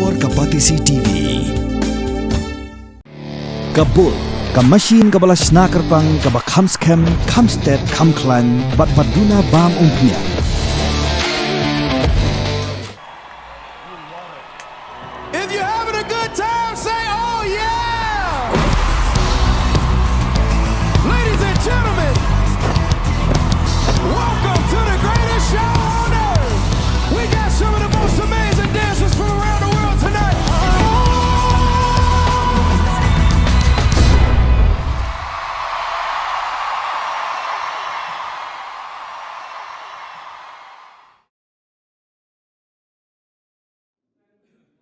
Halor ka Batisi TV. Kabul, ka machine ka balas nakarpang ka ba kamskem, kamstet, kamklan, bat baduna bam umpnya. If you're having a good time, say oh yeah! Ladies and gentlemen, welcome to the greatest show on earth. We got some of the most amazing dancers from around the world tonight.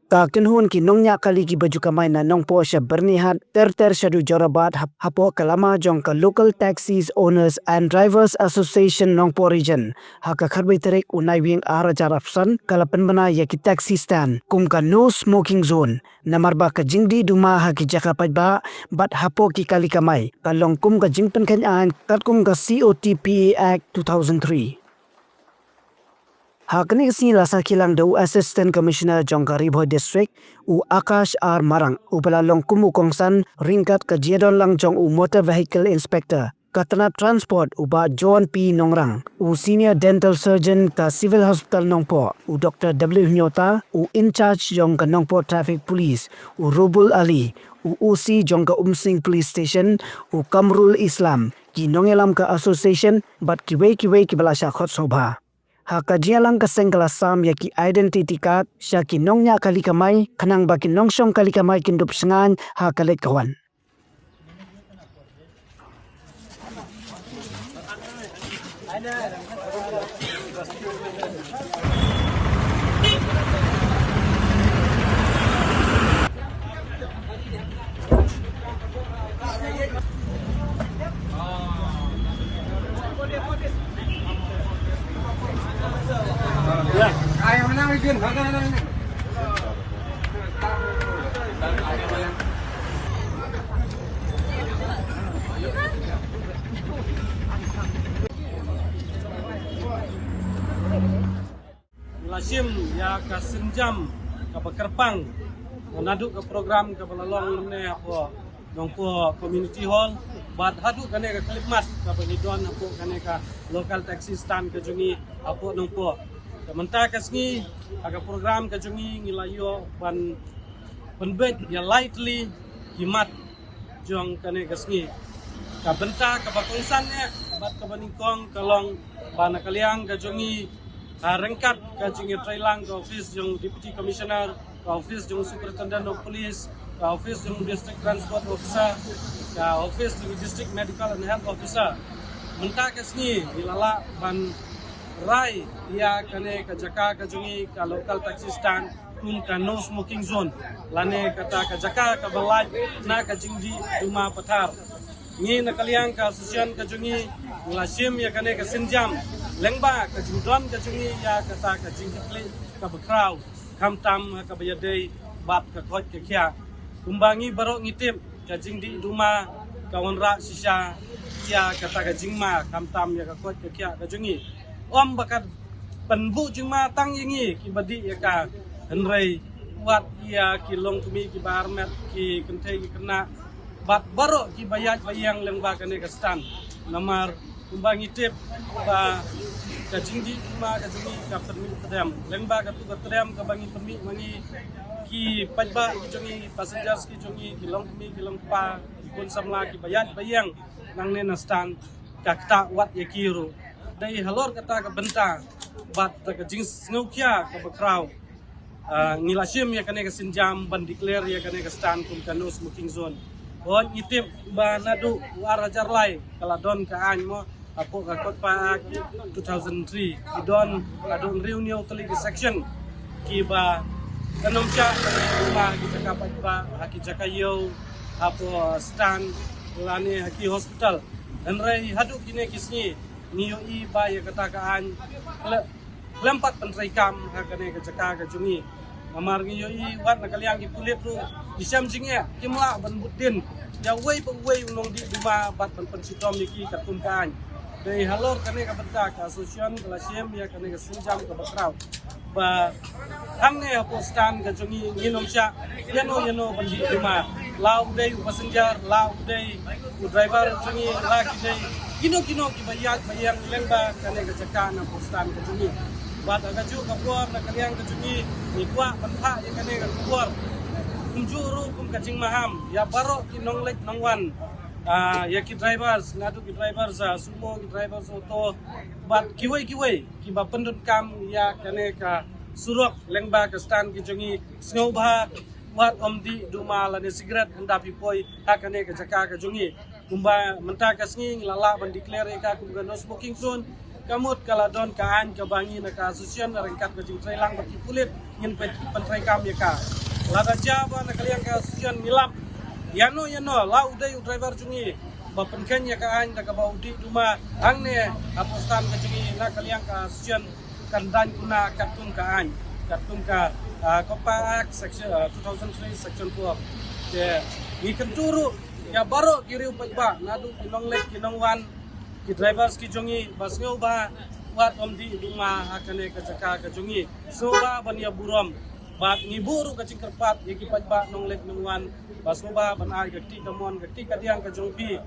Kakenhun ki nongnya kali ki baju kamay na nong po siya bernihat ter syadu jorabat hapo kalama jong ka Local Taxis Owners and Drivers Association nong po region haka kharbai terek unai wing ara jarapsan kalapan bana ya ki taxi stand kum ka no smoking zone namarba ka jingdi duma ha ki jakapat ba bat hapo ki kali kamay kalong kum ka jingpen kanyan kat kum ka COTPA Act 2003. Hakni si rasa kilang dau Assistant Commissioner Jongka Ribho District u Akash R Marang u pelalong kumu kongsan ringkat ke jiadon lang jong u Motor Vehicle Inspector Katana Transport u ba John P Nongrang u Senior Dental Surgeon ka Civil Hospital Nongpo u Dr. W Nyota u In Charge jong ka Nongpo Traffic Police u Rubul Ali u OC jong ka Umsing Police Station u Kamrul Islam ki nongelam ka Association bat kiwe ki balasya khot sobha. Haka jialang kaseng kelasam yaki identity card syaki nongnya kali kamay kanang baki nongsyong kali kamay kindup sengan haka lek kawan. Ayaw na weekend, Lasim ya ka senjam ka Bakerpang nadu ke program ke belalong ne apa nongpo community hall bat hadu kane ka Klipmat ka Benidon apo kane ka local taxi stand ke jungi apo nongpo menta kasngi aga program ke jungi ngilayo ban penbet ya lightly kimat jong kane kasngi ka benta ka bakongsan ne bat ka baningkong kalong bana kaliang ke jungi rengkat ka jungi trailang ka office jong deputy commissioner ka office jong superintendent of police ka office jong district transport officer ka office jong district medical and health officer menta kasngi ilala ban rai ia kane ka jaka ka jungi ka local taxi stand kum ka no smoking zone lane kata ka jaka ka balai na ka jingdi duma pathar ni na kaliang ka asosian ka jungi lasim ya kane ka sinjam lengba ka jingdon ka jungi ya kata ka jingdi kli ka bakraw kamtam ka bayadei bat ka khot ka kya kumbangi barok ngitip ka jingdi duma kawanra sisa ya kata ka jingma kamtam ya ka khot ka kya ka jungi om bakat penbu jingma tang yingi ki badi ya ka henrei wat ia ki long kumi ki barmet ki kentei ki kena bat baro ki bayat bayang lengba kane ka stan namar kumbangi tip ba ka jingdi ma ka jungi ka permi tadam lengba ka tu ka tadam ka bangi permi mangi ki pajba ki jungi passengers ki jungi ki long kumi ki long pa ki pun samla ki bayat bayang nang ne na stan ka ta wat ya kiru dai halor kata ka benta bat ka jings ngaukia ka bakraw ngilasim ya kane ka sinjam ban declare ya kane ka stand kum ka no smoking zone on itip ba nadu wara jarlai kala don ka an mo apo ka kot pa 2003 idon adon reunion tali section ki ba kanom cha ba ki jaka pa haki jaka yo apo stand lani haki hospital dan rai hadu kine kisni niyo iba ya katakaan lempat pentrai kam hakane ka jaka ka jungi amar niyo i wat na kaliang ki kulit ru isam jingya kimla ban budin ya wei unong di duma bat pan sitom niki katumkan dei halor kane ka benta ka asosian kelasiem ya kane ka sinjam ka bakraw ba hang ne apo stan ka jungi nginom sya yano bandi duma lau dei passenger lau dei driver jungi la ki dei kino ki bayang lemba kane ka jaka na apo stan ka jungi bat aga ju ka por na kaliang ka jungi ni kwa pantha ye kane ka por kumjuru kum ka jing maham ya baro ki nonglek nongwan ya ki drivers ngadu ki drivers sumo ki drivers auto bat kiwai ki ba pendun kam ya kane ka surok lengba ka stan ki jongi snow ba wat omdi duma la ne cigarette handa pipoi hakane ka jaka ka jongi kumba menta ka sngi lala ban declare ka kumga no smoking zone kamut kala don ka an ka bangi na ka association rengkat ka jing trailang ba ki pulit ngin pentrai kam ya ka lada jaba na kaliang ka association milap yano lau dai driver jungi ba penken ya ka an ka ba udi duma angne apostan ka jungi na kaliang ka association kandan kuna katung ka an katung ka Kopa Act section 2003 section 4 de ni kenturu ya baro kiri upajba nadu kinong wan ki drivers ki jongi bas ngau ba wat omdi duma hakane ka jaka ka jongi so ba bania burom bat ngiburu ka cingkerpat ya ki pajba nonglek nongwan bas ngau ba ban ai gakti kamon gakti kadiang ka jongpi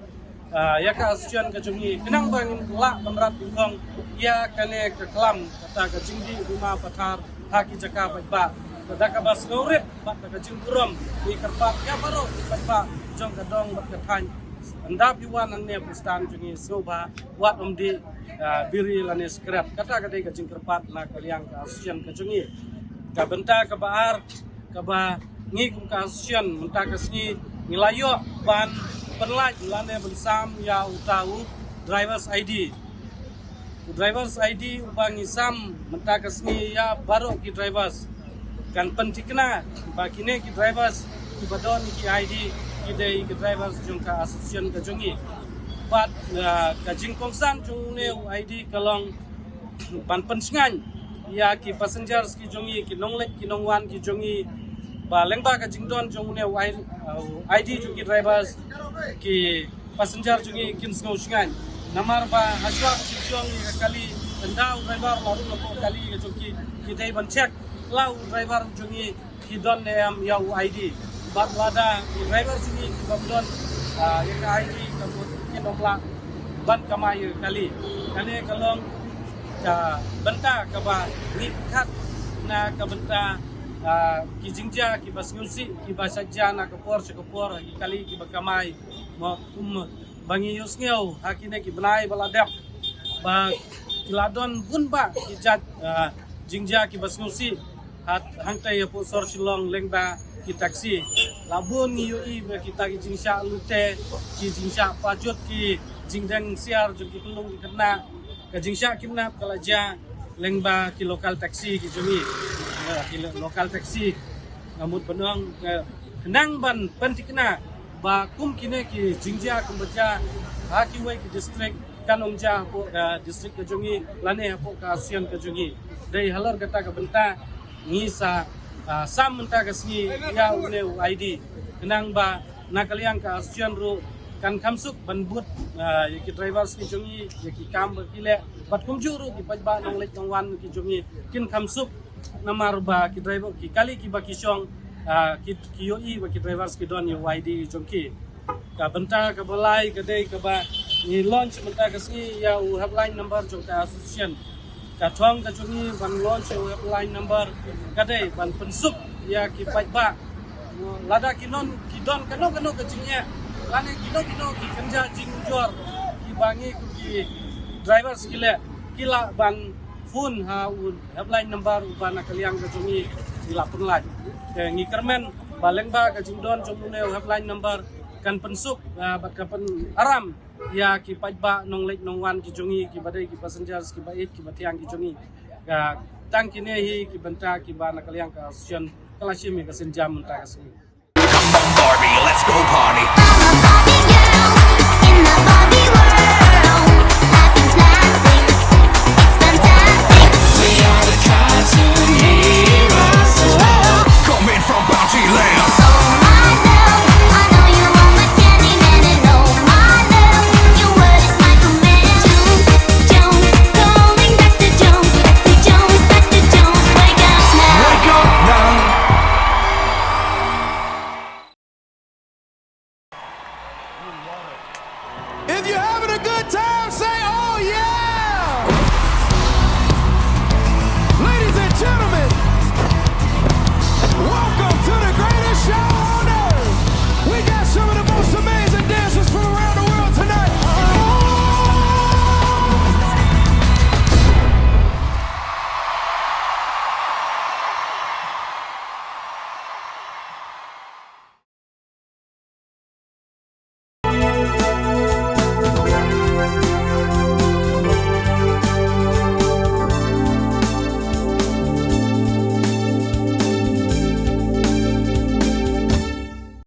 ya ka asucian ka jongi kenang bangin la bamrat bingkong ya kane ka klam kata ka jingdi duma pathar haki jaka pajba Kadaka bas ngaurit bat ka jingkurom di kerpat ya baro pajba jong ka dong bat ka than andap yuwan ang ne pustan jungi soba wat omdi biri lane skrap kata kadai ka jingkerpat na kaliang ka asucian ka jungi ka benta ka baar ka ba ngi kum ka asucian menta ka sngi nilayo ban penlaj lane bensam ya utau drivers ID ubang isam menta ka sngi ya baro ki drivers kan pentikna bakine ki drivers ki badon ki ID ki dei ki drivers jung ka association ka jungi bat ka jingkongsan jung ne ID kalong ban pensngan ya ki passengers ki jungi ki nonglek ki nongwan ki jungi ba lengba ka jingdon jung ne ID jung ki drivers ki passenger jungi kin sngo shngan namar ba haswa jung ka kali endau driver laru lopo kali ka jungi ki dei ban check lau driver jungi hidon am yau ID bat lada driver jungi babdon yang ID kamu kinokla ban kamai kali kane kalong ka benta ka ba nikat na ka benta ki jingja ki bas ngusi ki basajja na ka por ki kali ki bakamai mo bangi yusngeu hakine ki benai baladap ba kiladon bun ba ki jat jingja ki bas ngusi hangtai po sor silong lengba ki taksi labun ni yui be kita ki jingsha lute ki jingsha pajut ki jingdeng siar jung ki tulung kena ka jingsha kinap kalaja lengba ki lokal taksi ki jumi ki lokal taksi ngamut benong kenang ban pentikna ba kum kine ki jingja kumbaja haki wai ki district kanongja po district ka jungi lane po ka asian ka jungi dei halar kata ka benta ngisa sam menta ka sngi ya une ID kenang ba nakaliang ka asian ru kan kamsuk ban but ki drivers ki jungi ki kam kile bat kumjuru ki pajba nonglek nongwan ki jungi kin kamsuk namar ba ki driver ki kali ki ba kisong ki yoi ba ki drivers ki don yo ID jongki ka benta ka balai ka dei ka ba ni launch menta ka sngi ya helpline number jong ka association ka thong ka jungi ban launch yo helpline number ka dei ban pensuk ya ki pajba lada kinon kidon kano ka jingnya lane kino ki kenja jing jor ki bangi ku ki driver skile kila ban phone ha helpline number ban kaliang ka jungi ila punlaj ke ngikermen balengba ka jingdon jomune helpline number kan pensuk bat ka pen aram ya ki pajba nonglek nongwan ki jungi ki badai ki passengers ki bait ki batiang ki jungi ka tang kine hi ki benta ki bana kaliang ka association kalashimi ka senjam menta ka Come on Barbie, let's go party.